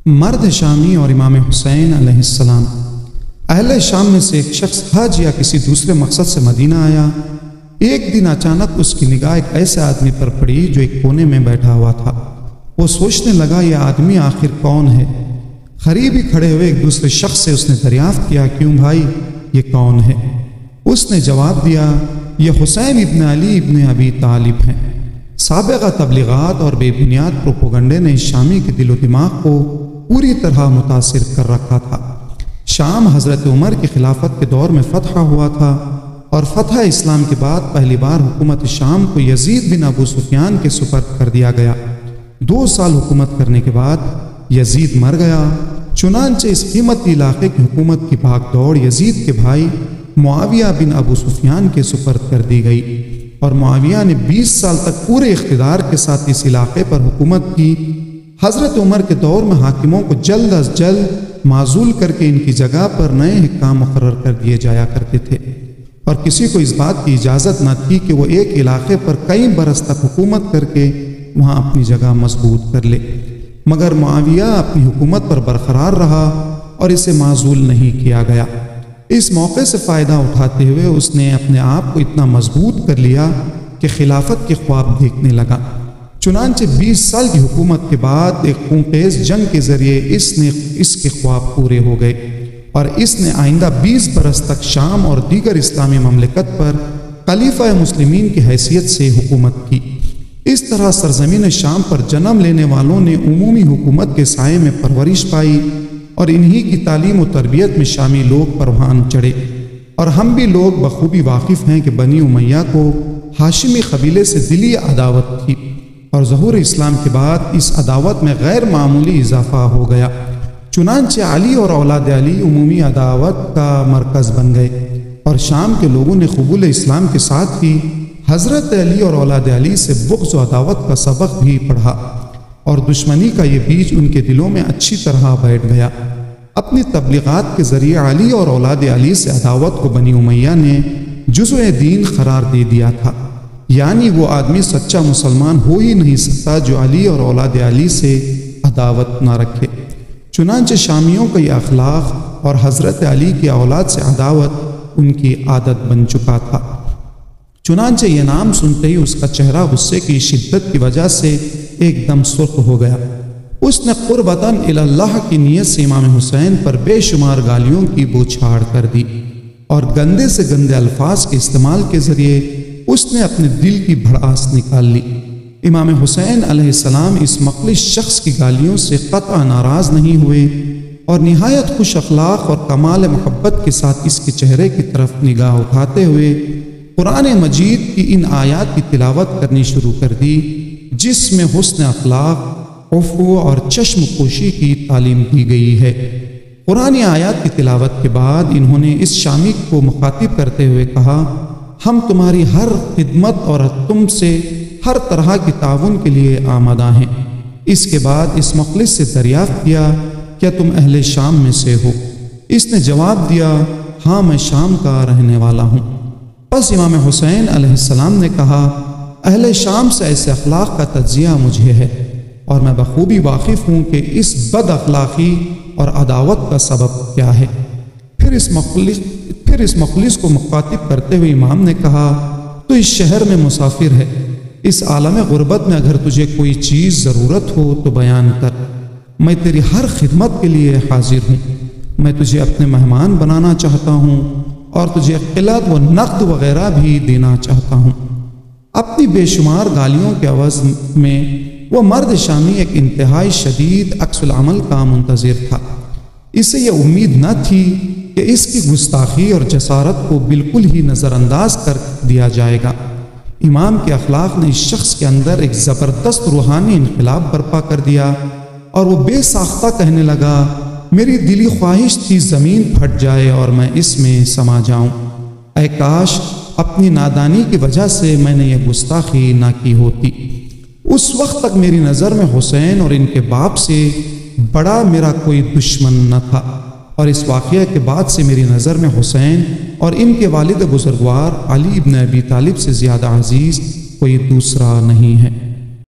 مرد شامی اور امام حسین علیہ السلام۔ اہل شام میں سے ایک شخص حج یا کسی دوسرے مقصد سے مدینہ آیا۔ ایک دن اچانک اس کی نگاہ ایک ایسے آدمی پر پڑی جو ایک کونے میں بیٹھا ہوا تھا۔ وہ سوچنے لگا یہ آدمی آخر کون ہے۔ قریب ہی کھڑے ہوئے ایک دوسرے شخص سے اس نے دریافت کیا، کیوں بھائی یہ کون ہے؟ اس نے جواب دیا، یہ حسین ابن علی ابن ابی طالب ہیں۔ سابقہ تبلیغات اور بے بنیاد پروپیگنڈے نے شامی کے دل و دماغ کو پوری طرح متاثر کر رکھا تھا۔ شام حضرت عمر کی خلافت کے دور میں فتح ہوا تھا، اور فتح اسلام کے بعد پہلی بار حکومت شام کو یزید بن ابو سفیان کے سپرد کر دیا گیا۔ 2 سال حکومت کرنے کے بعد یزید مر گیا۔ چنانچہ اس قیمتی علاقے کی حکومت کی بھاگ دوڑ یزید کے بھائی معاویہ بن ابو سفیان کے سپرد کر دی گئی، اور معاویہ نے 20 سال تک پورے اقتدار کے ساتھ اس علاقے پر حکومت کی۔ حضرت عمر کے دور میں حاکموں کو جلد از جلد معزول کر کے ان کی جگہ پر نئے حکام مقرر کر دیے جایا کرتے تھے، اور کسی کو اس بات کی اجازت نہ تھی کہ وہ ایک علاقے پر کئی برس تک حکومت کر کے وہاں اپنی جگہ مضبوط کر لے۔ مگر معاویہ اپنی حکومت پر برقرار رہا اور اسے معزول نہیں کیا گیا۔ اس موقع سے فائدہ اٹھاتے ہوئے اس نے اپنے آپ کو اتنا مضبوط کر لیا کہ خلافت کے خواب دیکھنے لگا۔ چنانچہ 20 سال کی حکومت کے بعد ایک خونخیز جنگ کے ذریعے اس کے خواب پورے ہو گئے، اور اس نے آئندہ 20 برس تک شام اور دیگر اسلامی مملکت پر خلیفہ مسلمین کی حیثیت سے حکومت کی۔ اس طرح سرزمین شام پر جنم لینے والوں نے عمومی حکومت کے سائے میں پرورش پائی، اور انہی کی تعلیم و تربیت میں شامی لوگ پروان چڑھے۔ اور ہم بھی لوگ بخوبی واقف ہیں کہ بنی امیہ کو ہاشمی قبیلے سے دلی عداوت تھی، اور ظہور اسلام کے بعد اس عداوت میں غیر معمولی اضافہ ہو گیا۔ چنانچہ علی اور اولاد علی عمومی عداوت کا مرکز بن گئے، اور شام کے لوگوں نے قبول اسلام کے ساتھ ہی حضرت علی اور اولاد علی سے بغض و عداوت کا سبق بھی پڑھا، اور دشمنی کا یہ بیج ان کے دلوں میں اچھی طرح بیٹھ گیا۔ اپنی تبلیغات کے ذریعے علی اور اولاد علی سے عداوت کو بنی امیہ نے جزء دین قرار دے دیا تھا، یعنی وہ آدمی سچا مسلمان ہو ہی نہیں سکتا جو علی اور اولاد علی سے عداوت نہ رکھے۔ چنانچہ شامیوں کا یہ اخلاق اور حضرت علی کی اولاد سے عداوت ان کی عادت بن چکا تھا۔ چنانچہ یہ نام سنتے ہی اس کا چہرہ غصے کی شدت کی وجہ سے ایک دم سرخ ہو گیا۔ اس نے قربتاً الی اللہ کی نیت سے امام حسین پر بے شمار گالیوں کی بوچھاڑ کر دی، اور گندے سے گندے الفاظ کے استعمال کے ذریعے اس نے اپنے دل کی بھڑاس نکال لی۔ امام حسین علیہ السلام اس مخلص شخص کی گالیوں سے قطع ناراض نہیں ہوئے، اور نہایت خوش اخلاق اور کمال محبت کے ساتھ اس کے چہرے کی طرف نگاہ اٹھاتے ہوئے قرآن مجید کی ان آیات کی تلاوت کرنی شروع کر دی، جس میں حسن اخلاق، عفو اور چشم پوشی کی تعلیم دی گئی ہے۔ قرآن آیات کی تلاوت کے بعد انہوں نے اس شامی کو مخاطب کرتے ہوئے کہا، ہم تمہاری ہر خدمت اور تم سے ہر طرح کی تعاون کے لیے آمادہ ہیں۔ اس کے بعد اس مخلص سے دریافت کیا، کیا تم اہل شام میں سے ہو؟ اس نے جواب دیا، ہاں میں شام کا رہنے والا ہوں۔ پس امام حسین علیہ السلام نے کہا، اہل شام سے ایسے اخلاق کا تجزیہ مجھے ہے، اور میں بخوبی واقف ہوں کہ اس بد اخلاقی اور عداوت کا سبب کیا ہے۔ پھر اس مخلص کو مخاطب کرتے ہوئے امام نے کہا، تو اس شہر میں مسافر ہے، اس عالم غربت میں اگر تجھے کوئی چیز ضرورت ہو تو بیان کر، میں تیری ہر خدمت کے لیے حاضر ہوں۔ میں تجھے اپنے مہمان بنانا چاہتا ہوں، اور تجھے قلعت و نقد وغیرہ بھی دینا چاہتا ہوں۔ اپنی بے شمار گالیوں کے عوض میں وہ مرد شامی ایک انتہائی شدید عکس العمل کا منتظر تھا۔ اسے یہ امید نہ تھی کہ اس کی گستاخی اور جسارت کو بالکل ہی نظر انداز کر دیا جائے گا۔ امام کے اخلاق نے اس شخص کے اندر ایک زبردست روحانی انقلاب برپا کر دیا، اور وہ بے ساختہ کہنے لگا، میری دلی خواہش تھی زمین پھٹ جائے اور میں اس میں سما جاؤں۔ اے کاش اپنی نادانی کی وجہ سے میں نے یہ گستاخی نہ کی ہوتی۔ اس وقت تک میری نظر میں حسین اور ان کے باپ سے بڑا میرا کوئی دشمن نہ تھا، اور اس واقعے کے بعد سے میری نظر میں حسین اور ان کے والد بزرگوار علی ابن ابی طالب سے زیادہ عزیز کوئی دوسرا نہیں ہے۔